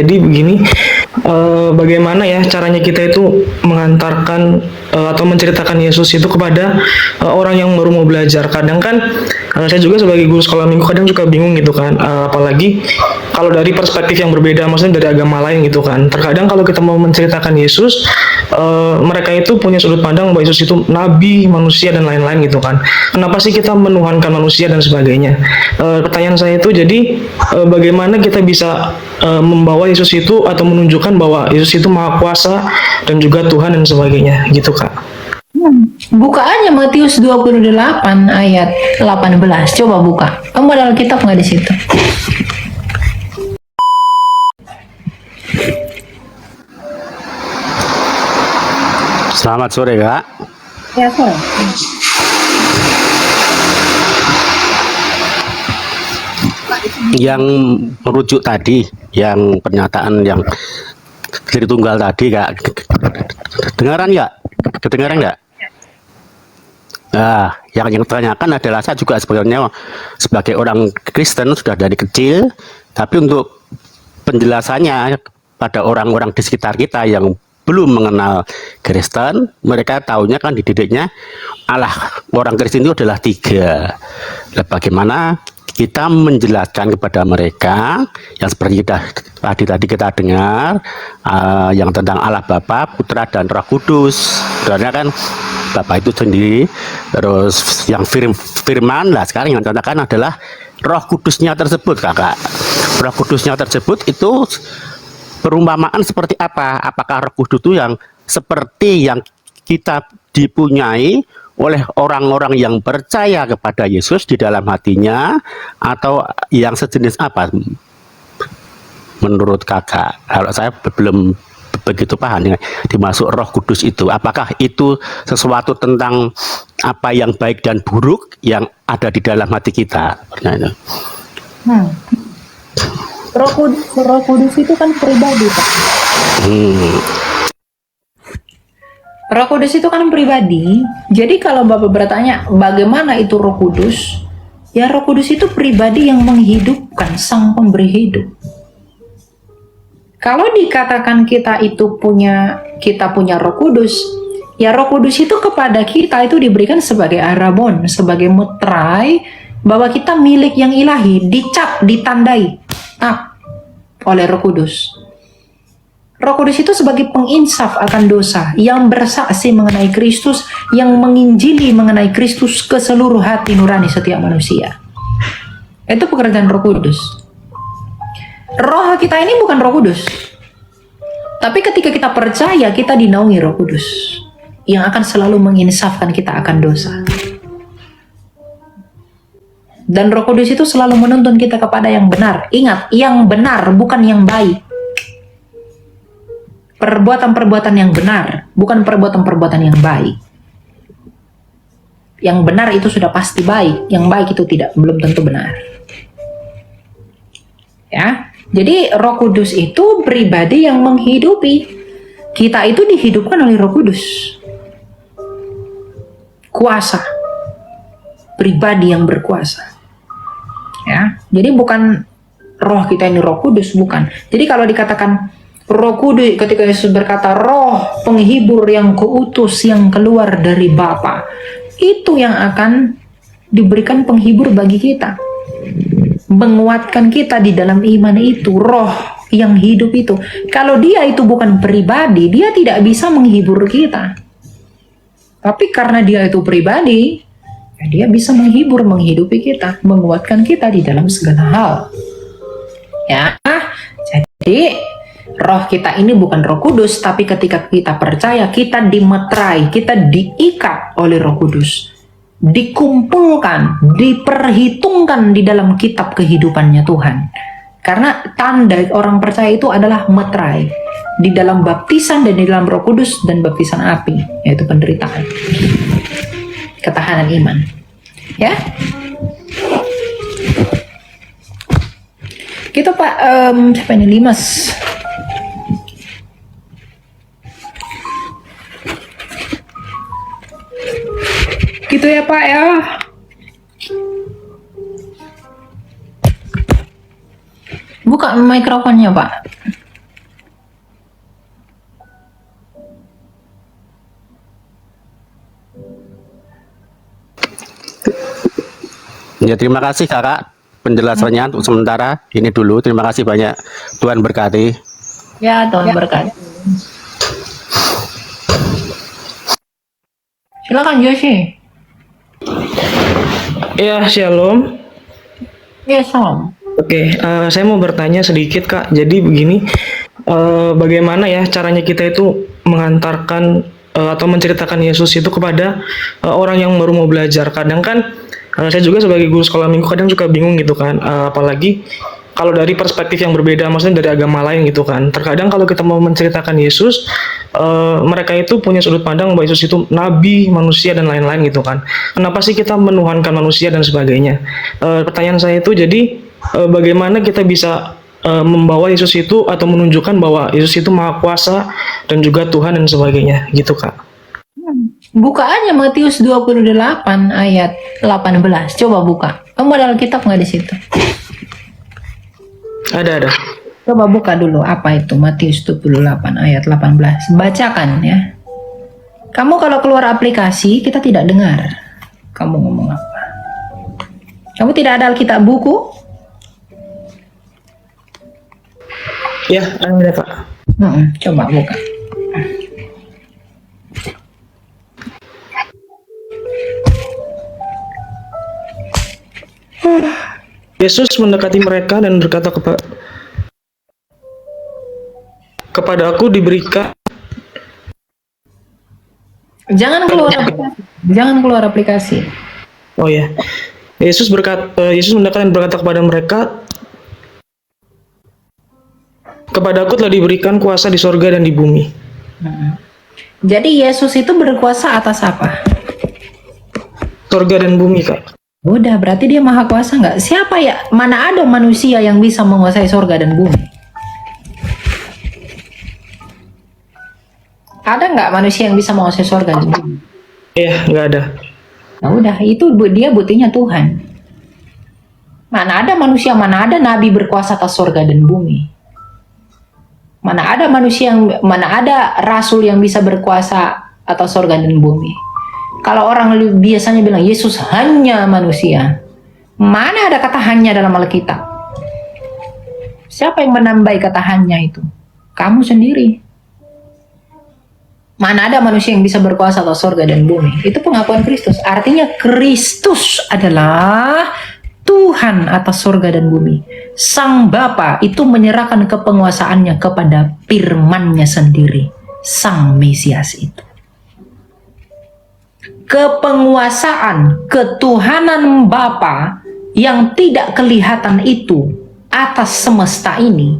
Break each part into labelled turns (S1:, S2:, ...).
S1: Jadi begini, bagaimana ya caranya kita itu mengantarkan atau menceritakan Yesus itu kepada orang yang baru mau belajar. Kadang kan saya juga sebagai guru sekolah minggu kadang juga bingung gitu kan, apalagi kalau dari perspektif yang berbeda, maksudnya dari agama lain gitu kan. Terkadang kalau kita mau menceritakan Yesus, mereka itu punya sudut pandang bahwa Yesus itu nabi, manusia dan lain-lain gitu kan. Kenapa sih kita menuhankan manusia dan sebagainya? Pertanyaan saya itu jadi bagaimana kita bisa membawa Yesus itu atau menunjukkan bahwa Yesus itu maha kuasa dan juga Tuhan dan sebagainya gitu Kak.
S2: Buka aja Matius 28 ayat 18. Coba buka. Kamu ada Alkitab nggak di situ?
S3: Selamat sore, Kak.
S2: Ya, sore.
S3: Yang merujuk tadi, yang pernyataan yang dari tunggal tadi, Kak. Dengaran nggak? Kedengaran nggak? Nah, yang ditanyakan adalah saya juga sebenarnya sebagai orang Kristen sudah dari kecil, tapi untuk penjelasannya pada orang-orang di sekitar kita yang belum mengenal Kristen, mereka taunya kan dididiknya Allah orang Kristen itu adalah tiga. Nah, bagaimana kita menjelaskan kepada mereka yang seperti tadi kita dengar yang tentang Allah Bapa, Putra dan Roh Kudus. Sebenarnya kan Bapa itu sendiri, terus yang firman lah sekarang yang contohkan adalah Roh Kudusnya tersebut, Kakak. Roh Kudusnya tersebut itu perumpamaan seperti apa? Apakah Roh Kudus itu yang seperti yang kita dipunyai oleh orang-orang yang percaya kepada Yesus di dalam hatinya, atau yang sejenis apa menurut Kakak? Kalau saya belum begitu paham dimasuk Roh Kudus itu, apakah itu sesuatu tentang apa yang baik dan buruk yang ada di dalam hati kita?
S2: Roh Kudus itu kan pribadi, Pak. Roh Kudus itu kan pribadi. Jadi kalau Bapak bertanya bagaimana itu Roh Kudus, ya Roh Kudus itu pribadi yang menghidupkan, sang pemberi hidup. Kalau dikatakan kita punya Roh Kudus, ya Roh Kudus itu kepada kita itu diberikan sebagai arabon, sebagai metrai, bahwa kita milik yang ilahi, dicap, ditandai oleh Roh Kudus. Roh Kudus itu sebagai penginsaf akan dosa, yang bersaksi mengenai Kristus, yang menginjili mengenai Kristus ke seluruh hati nurani setiap manusia. Itu pekerjaan Roh Kudus. Roh kita ini bukan Roh Kudus. Tapi ketika kita percaya, kita dinaungi Roh Kudus yang akan selalu menginsafkan kita akan dosa. Dan Roh Kudus itu selalu menuntun kita kepada yang benar. Ingat, yang benar bukan yang baik. Perbuatan-perbuatan yang benar, bukan perbuatan-perbuatan yang baik. Yang benar itu sudah pasti baik, yang baik itu belum tentu benar. Ya, jadi Roh Kudus itu pribadi yang menghidupi. Kita itu dihidupkan oleh Roh Kudus. Kuasa, pribadi yang berkuasa. Ya, jadi bukan roh kita ini Roh Kudus, bukan. Jadi kalau dikatakan Roh Kudus, ketika Yesus berkata Roh penghibur yang kuutus yang keluar dari Bapa, itu yang akan diberikan penghibur bagi kita, menguatkan kita di dalam iman itu. Roh yang hidup itu, kalau dia itu bukan pribadi, dia tidak bisa menghibur kita. Tapi karena dia itu pribadi, ya dia bisa menghibur, menghidupi kita, menguatkan kita di dalam segala hal. Ya, jadi roh kita ini bukan Roh Kudus, tapi ketika kita percaya, kita dimetrai, kita diikat oleh Roh Kudus, dikumpulkan, diperhitungkan di dalam kitab kehidupannya Tuhan. Karena tanda orang percaya itu adalah metrai di dalam baptisan dan di dalam Roh Kudus dan baptisan api, yaitu penderitaan, ketahanan iman. Ya, kita Pak siapa ini, Limas. Gitu ya Pak ya. Buka mikrofonnya Pak.
S3: Ya, terima kasih kakak penjelasannya untuk sementara ini dulu. Terima kasih banyak. Tuhan berkati.
S2: Ya, Tuhan berkati. Silakan Joshi.
S1: Ya, shalom.
S2: Ya, salam.
S1: Oke, saya mau bertanya sedikit Kak. Jadi begini, bagaimana ya caranya kita itu mengantarkan atau menceritakan Yesus itu kepada orang yang baru mau belajar. Kadang kan saya juga sebagai guru sekolah minggu kadang juga bingung gitu kan, apalagi kalau dari perspektif yang berbeda, maksudnya dari agama lain gitu kan. Terkadang kalau kita mau menceritakan Yesus, mereka itu punya sudut pandang bahwa Yesus itu nabi, manusia dan lain-lain gitu kan. Kenapa sih kita menuhankan manusia dan sebagainya? Pertanyaan saya itu jadi bagaimana kita bisa membawa Yesus itu atau menunjukkan bahwa Yesus itu maha kuasa dan juga Tuhan dan sebagainya gitu Kak.
S2: Buka aja Matius 28 ayat 18. Coba buka. Kamu ada Alkitab nggak di situ?
S1: Ada.
S2: Coba buka dulu apa itu Matius 28 ayat 18. Bacakan ya. Kamu kalau keluar aplikasi kita tidak dengar. Kamu ngomong apa? Kamu tidak ada Alkitab buku?
S1: Ya, ada Kak.
S2: Coba buka.
S1: Yesus mendekati mereka dan berkata kepada aku diberikan.
S2: Jangan keluar aplikasi. Jangan keluar aplikasi.
S1: Oh ya, Yesus mendekat dan berkata kepada mereka, kepada aku telah diberikan kuasa di sorga dan di bumi.
S2: Jadi Yesus itu berkuasa atas apa?
S1: Sorga dan bumi Kak.
S2: Udah, berarti dia maha kuasa nggak? Siapa ya? Mana ada manusia yang bisa menguasai sorga dan bumi? Ada nggak manusia yang bisa menguasai sorga dan bumi?
S1: Iya, nggak ada.
S2: Nah udah, itu dia buktinya Tuhan. Mana ada manusia, mana ada nabi berkuasa atas sorga dan bumi? Mana ada rasul yang bisa berkuasa atas sorga dan bumi? Kalau orang biasanya bilang Yesus hanya manusia, mana ada kata hanya dalam Alkitab? Siapa yang menambahi kata hanya itu? Kamu sendiri. Mana ada manusia yang bisa berkuasa atas sorga dan bumi? Itu pengakuan Kristus. Artinya Kristus adalah Tuhan atas sorga dan bumi. Sang Bapa itu menyerahkan kepenguasaannya kepada firman-Nya sendiri, Sang Mesias itu. Kepenguasaan ketuhanan Bapa yang tidak kelihatan itu atas semesta ini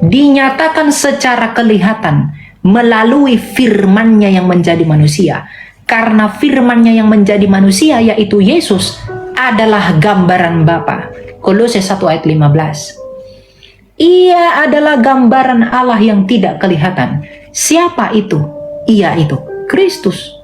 S2: dinyatakan secara kelihatan melalui firman-Nya yang menjadi manusia. Karena firman-Nya yang menjadi manusia yaitu Yesus adalah gambaran Bapa. Kolose 1 ayat 15. Ia adalah gambaran Allah yang tidak kelihatan. Siapa itu? Ia itu Kristus.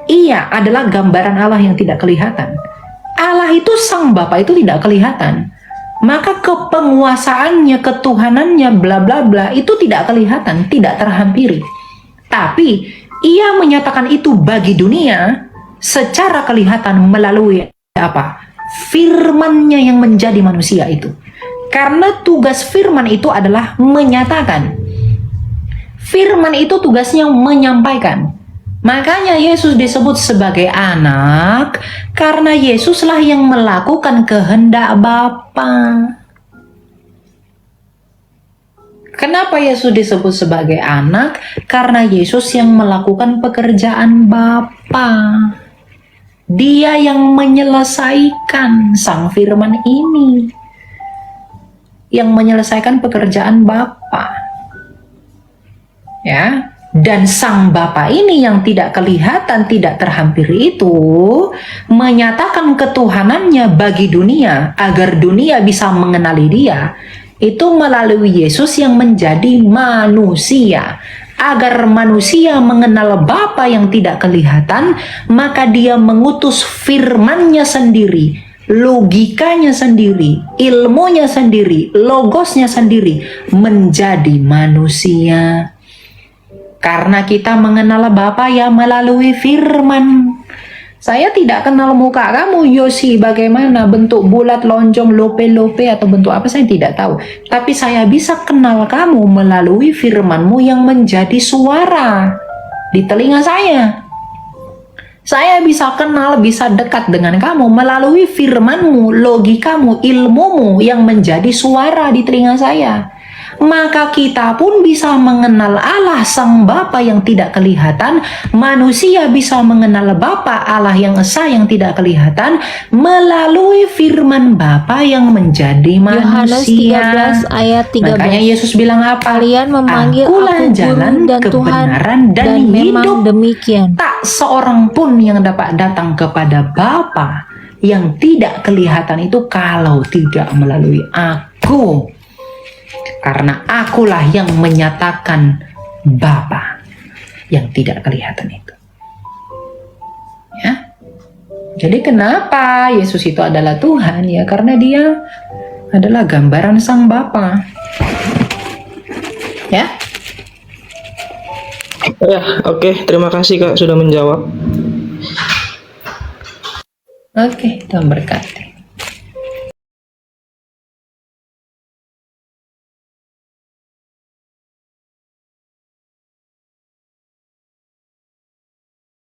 S2: Ia adalah gambaran Allah yang tidak kelihatan. Allah itu Sang Bapa itu tidak kelihatan. Maka kepenguasaannya, ketuhanannya, bla bla bla itu tidak kelihatan, tidak terhampiri. Tapi ia menyatakan itu bagi dunia secara kelihatan melalui apa? Firman-Nya yang menjadi manusia itu. Karena tugas firman itu adalah menyatakan. Firman itu tugasnya menyampaikan. Makanya Yesus disebut sebagai anak karena Yesuslah yang melakukan kehendak Bapa. Kenapa Yesus disebut sebagai anak? Karena Yesus yang melakukan pekerjaan Bapa. Dia yang menyelesaikan sang firman ini. Yang menyelesaikan pekerjaan Bapa. Ya. Dan sang Bapa ini yang tidak kelihatan, tidak terhampiri itu menyatakan ketuhanannya bagi dunia agar dunia bisa mengenali dia. Itu melalui Yesus yang menjadi manusia. Agar manusia mengenal Bapa yang tidak kelihatan, maka dia mengutus firman-Nya sendiri, logikanya sendiri, ilmunya sendiri, logosnya sendiri menjadi manusia. Karena kita mengenal Bapa ya melalui firman. Saya tidak kenal muka kamu, Yosi, bagaimana bentuk bulat, lonjong, lope-lope, atau bentuk apa saya tidak tahu. Tapi saya bisa kenal kamu melalui firman-Mu yang menjadi suara di telinga saya. Saya bisa kenal, bisa dekat dengan kamu melalui firman-Mu, logikamu, ilmumu yang menjadi suara di telinga saya. Maka kita pun bisa mengenal Allah Sang Bapa yang tidak kelihatan. Manusia bisa mengenal Bapa Allah yang esa yang tidak kelihatan melalui firman Bapa yang menjadi
S4: Yohanes
S2: manusia.
S4: 13 ayat 13.
S2: Makanya Yesus bilang apa?
S4: Kalian memanggil
S2: Akulah
S4: aku
S2: jalan,
S4: guru dan Tuhan,
S2: kebenaran, dan
S4: memang
S2: hidup.
S4: demikian.
S2: Tak seorang pun yang dapat datang kepada Bapa yang tidak kelihatan itu kalau tidak melalui aku. Karena akulah yang menyatakan Bapa yang tidak kelihatan itu. Ya. Jadi kenapa Yesus itu adalah Tuhan? Ya karena dia adalah gambaran Sang Bapa. Ya.
S1: Ya, oke. Terima kasih Kak sudah menjawab.
S2: Oke, Tuhan berkati.